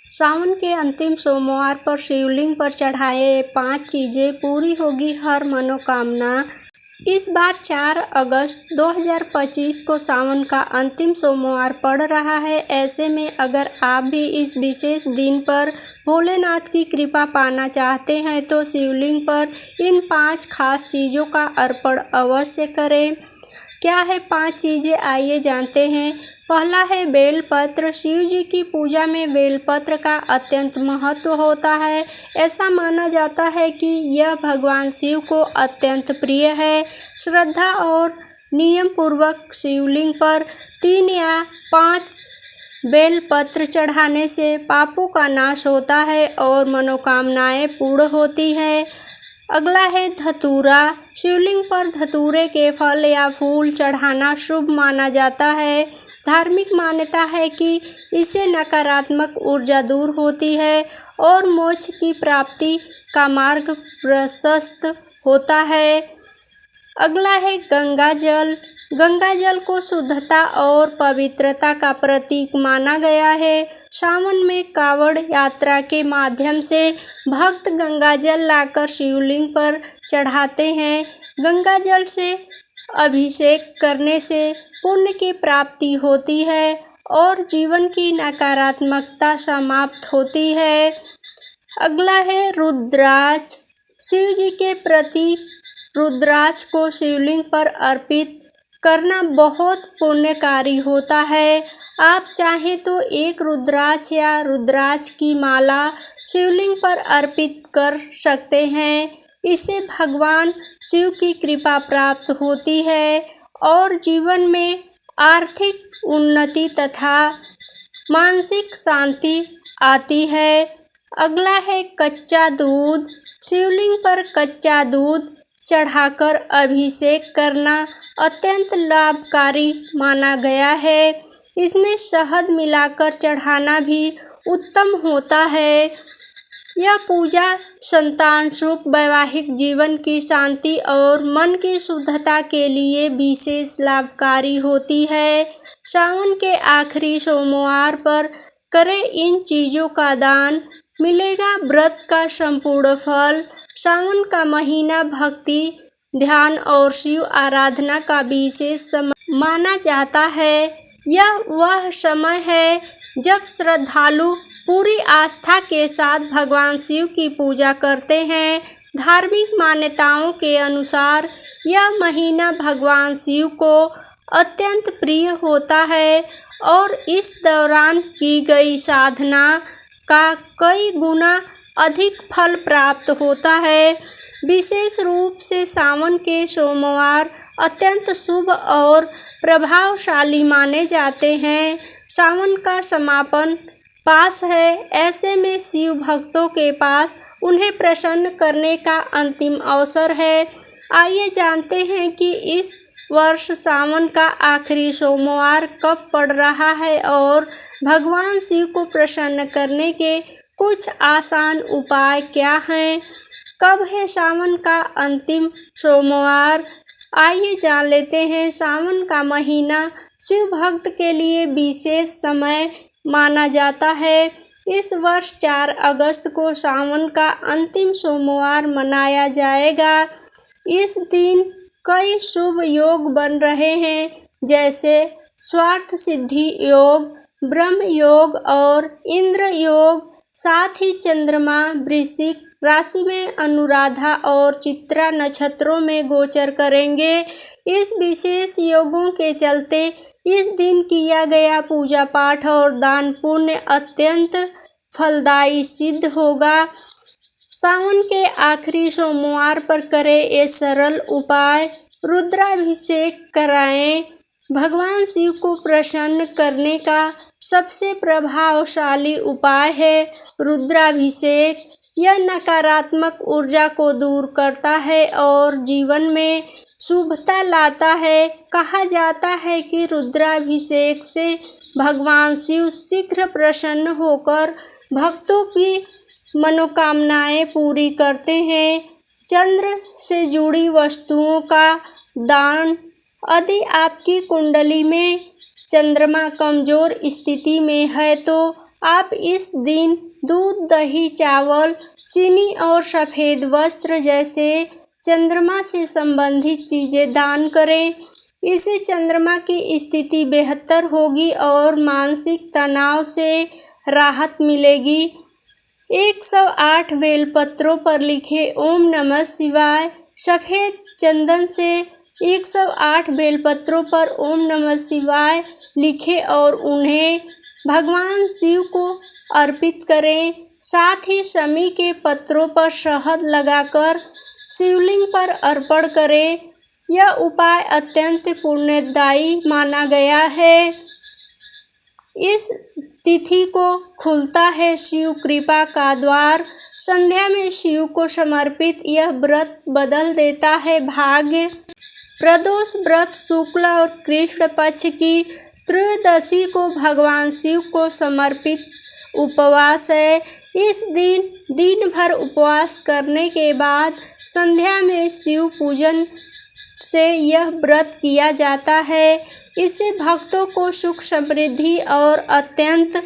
सावन के अंतिम सोमवार पर शिवलिंग पर चढ़ाए 5 चीजें पूरी होगी हर मनोकामना। इस बार 4 अगस्त 2025 को सावन का अंतिम सोमवार पड़ रहा है। ऐसे में अगर आप भी इस विशेष दिन पर भोलेनाथ की कृपा पाना चाहते हैं तो शिवलिंग पर इन 5 खास चीज़ों का अर्पण अवश्य करें। क्या है 5 चीज़ें, आइए जानते हैं। पहला है बेलपत्र। शिव जी की पूजा में बेलपत्र का अत्यंत महत्व होता है। ऐसा माना जाता है कि यह भगवान शिव को अत्यंत प्रिय है। श्रद्धा और नियम पूर्वक शिवलिंग पर 3 या 5 बेलपत्र चढ़ाने से पापों का नाश होता है और मनोकामनाएं पूर्ण होती हैं। अगला है धतूरा। शिवलिंग पर धतूरे के फल या फूल चढ़ाना शुभ माना जाता है। धार्मिक मान्यता है कि इससे नकारात्मक ऊर्जा दूर होती है और मोक्ष की प्राप्ति का मार्ग प्रशस्त होता है। अगला है गंगा जल। गंगा जल को शुद्धता और पवित्रता का प्रतीक माना गया है। सावन में कावड़ यात्रा के माध्यम से भक्त गंगा जल लाकर शिवलिंग पर चढ़ाते हैं। गंगा जल से अभिषेक करने से पुण्य की प्राप्ति होती है और जीवन की नकारात्मकता समाप्त होती है। अगला है रुद्राक्ष। शिव जी के प्रति रुद्राक्ष को शिवलिंग पर अर्पित करना बहुत पुण्यकारी होता है। आप चाहें तो एक रुद्राक्ष या रुद्राक्ष की माला शिवलिंग पर अर्पित कर सकते हैं। इससे भगवान शिव की कृपा प्राप्त होती है और जीवन में आर्थिक उन्नति तथा मानसिक शांति आती है। अगला है कच्चा दूध। शिवलिंग पर कच्चा दूध चढ़ाकर अभिषेक करना अत्यंत लाभकारी माना गया है। इसमें शहद मिलाकर चढ़ाना भी उत्तम होता है। यह पूजा संतान सुख, वैवाहिक जीवन की शांति और मन की शुद्धता के लिए विशेष लाभकारी होती है। सावन के आखिरी सोमवार पर करें इन चीज़ों का दान, मिलेगा व्रत का संपूर्ण फल। सावन का महीना भक्ति, ध्यान और शिव आराधना का विशेष समय माना जाता है। यह वह समय है जब श्रद्धालु पूरी आस्था के साथ भगवान शिव की पूजा करते हैं। धार्मिक मान्यताओं के अनुसार यह महीना भगवान शिव को अत्यंत प्रिय होता है और इस दौरान की गई साधना का कई गुना अधिक फल प्राप्त होता है। विशेष रूप से सावन के सोमवार अत्यंत शुभ और प्रभावशाली माने जाते हैं। सावन का समापन पास है। ऐसे में शिव भक्तों के पास उन्हें प्रसन्न करने का अंतिम अवसर है। आइए जानते हैं कि इस वर्ष सावन का आखिरी सोमवार कब पड़ रहा है और भगवान शिव को प्रसन्न करने के कुछ आसान उपाय क्या हैं। कब है सावन का अंतिम सोमवार, आइए जान लेते हैं। सावन का महीना शिव भक्त के लिए विशेष समय माना जाता है। इस वर्ष 4 अगस्त को सावन का अंतिम सोमवार मनाया जाएगा। इस दिन कई शुभ योग बन रहे हैं, जैसे स्वार्थ सिद्धि योग, ब्रह्म योग और इंद्र योग। साथ ही चंद्रमा वृश्चिक राशि में अनुराधा और चित्रा नक्षत्रों में गोचर करेंगे। इस विशेष योगों के चलते इस दिन किया गया पूजा पाठ और दान पुण्य अत्यंत फलदायी सिद्ध होगा। सावन के आखिरी सोमवार पर करें ये सरल उपाय। रुद्राभिषेक कराएं। भगवान शिव को प्रसन्न करने का सबसे प्रभावशाली उपाय है रुद्राभिषेक। यह नकारात्मक ऊर्जा को दूर करता है और जीवन में शुभता लाता है। कहा जाता है कि रुद्राभिषेक से भगवान शिव शीघ्र प्रसन्न होकर भक्तों की मनोकामनाएं पूरी करते हैं। चंद्र से जुड़ी वस्तुओं का दान। यदि आपकी कुंडली में चंद्रमा कमजोर स्थिति में है तो आप इस दिन दूध, दही, चावल, चीनी और सफ़ेद वस्त्र जैसे चंद्रमा से संबंधित चीज़ें दान करें। इससे चंद्रमा की स्थिति बेहतर होगी और मानसिक तनाव से राहत मिलेगी। 108 बेलपत्रों पर लिखे ओम नमः शिवाय। सफ़ेद चंदन से 108 बेलपत्रों पर ओम नमः शिवाय लिखें और उन्हें भगवान शिव को अर्पित करें। साथ ही शमी के पत्रों पर शहद लगाकर शिवलिंग पर अर्पण करें। यह उपाय अत्यंत पुण्यदायी माना गया है। इस तिथि को खुलता है शिव कृपा का द्वार। संध्या में शिव को समर्पित यह व्रत बदल देता है भाग्य। प्रदोष व्रत शुक्ल और कृष्ण पक्ष की त्रयोदशी को भगवान शिव को समर्पित उपवास है। इस दिन भर उपवास करने के बाद संध्या में शिव पूजन से यह व्रत किया जाता है। इससे भक्तों को सुख, समृद्धि और अत्यंत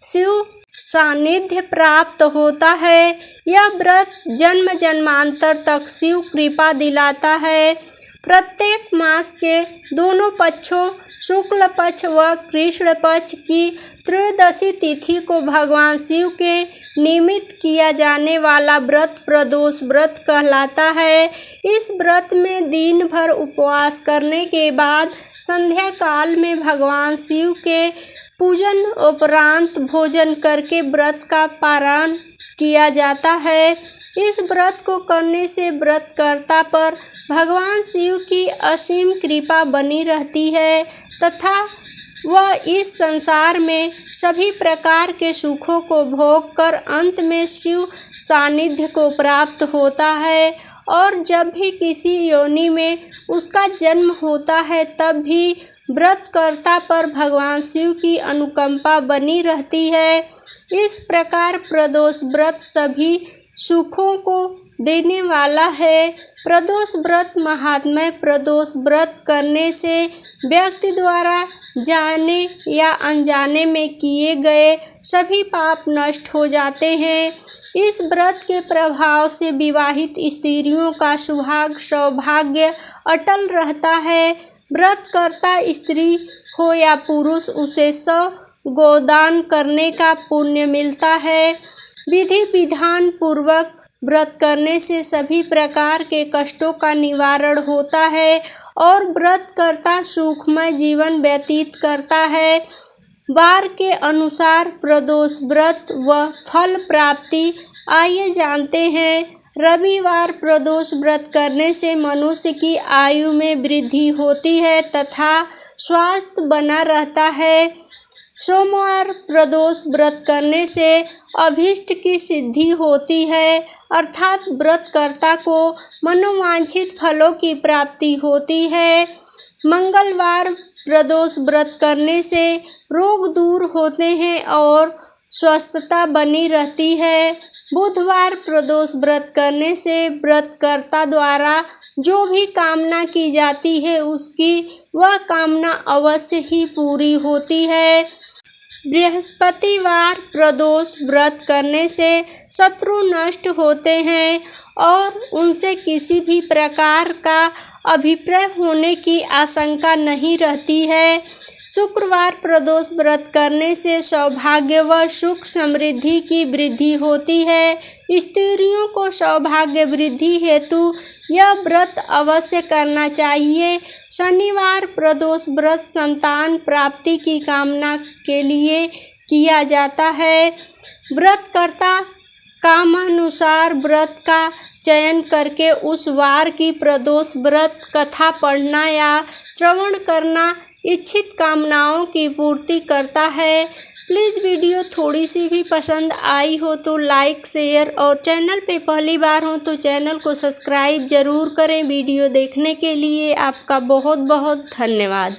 शिव सानिध्य प्राप्त होता है। यह व्रत जन्म जन्मांतर तक शिव कृपा दिलाता है। प्रत्येक मास के दोनों पक्षों शुक्ल पक्ष व कृष्ण पक्ष की त्रयोदशी तिथि को भगवान शिव के निमित्त किया जाने वाला व्रत प्रदोष व्रत कहलाता है। इस व्रत में दिन भर उपवास करने के बाद संध्या काल में भगवान शिव के पूजन उपरांत भोजन करके व्रत का पारण किया जाता है। इस व्रत को करने से व्रतकर्ता पर भगवान शिव की असीम कृपा बनी रहती है तथा वह इस संसार में सभी प्रकार के सुखों को भोग कर अंत में शिव सानिध्य को प्राप्त होता है। और जब भी किसी योनि में उसका जन्म होता है तब भी व्रतकर्ता पर भगवान शिव की अनुकंपा बनी रहती है। इस प्रकार प्रदोष व्रत सभी सुखों को देने वाला है। प्रदोष व्रत महात्म्य। प्रदोष व्रत करने से व्यक्ति द्वारा जाने या अनजाने में किए गए सभी पाप नष्ट हो जाते हैं। इस व्रत के प्रभाव से विवाहित स्त्रियों का सुहाग सौभाग्य अटल रहता है। व्रत करता स्त्री हो या पुरुष उसे 100 गोदान करने का पुण्य मिलता है। विधि विधान पूर्वक व्रत करने से सभी प्रकार के कष्टों का निवारण होता है और व्रतकर्ता सुखमय जीवन व्यतीत करता है। वार के अनुसार प्रदोष व्रत व फल प्राप्ति आइए जानते हैं। रविवार प्रदोष व्रत करने से मनुष्य की आयु में वृद्धि होती है तथा स्वास्थ्य बना रहता है। सोमवार प्रदोष व्रत करने से अभीष्ट की सिद्धि होती है अर्थात व्रतकर्ता को मनोवांछित फलों की प्राप्ति होती है। मंगलवार प्रदोष व्रत करने से रोग दूर होते हैं और स्वस्थता बनी रहती है। बुधवार प्रदोष व्रत करने से व्रतकर्ता द्वारा जो भी कामना की जाती है उसकी वह कामना अवश्य ही पूरी होती है। बृहस्पतिवार प्रदोष व्रत करने से शत्रु नष्ट होते हैं और उनसे किसी भी प्रकार का अभिप्राय होने की आशंका नहीं रहती है। शुक्रवार प्रदोष व्रत करने से सौभाग्य व सुख समृद्धि की वृद्धि होती है। स्त्रियों को सौभाग्य वृद्धि हेतु यह व्रत अवश्य करना चाहिए। शनिवार प्रदोष व्रत संतान प्राप्ति की कामना के लिए किया जाता है। व्रतकर्ता कामानुसार व्रत का चयन करके उस वार की प्रदोष व्रत कथा पढ़ना या श्रवण करना इच्छित कामनाओं की पूर्ति करता है। प्लीज़ वीडियो थोड़ी सी भी पसंद आई हो तो लाइक, शेयर और चैनल पे पहली बार हो तो चैनल को सब्सक्राइब ज़रूर करें। वीडियो देखने के लिए आपका बहुत बहुत धन्यवाद।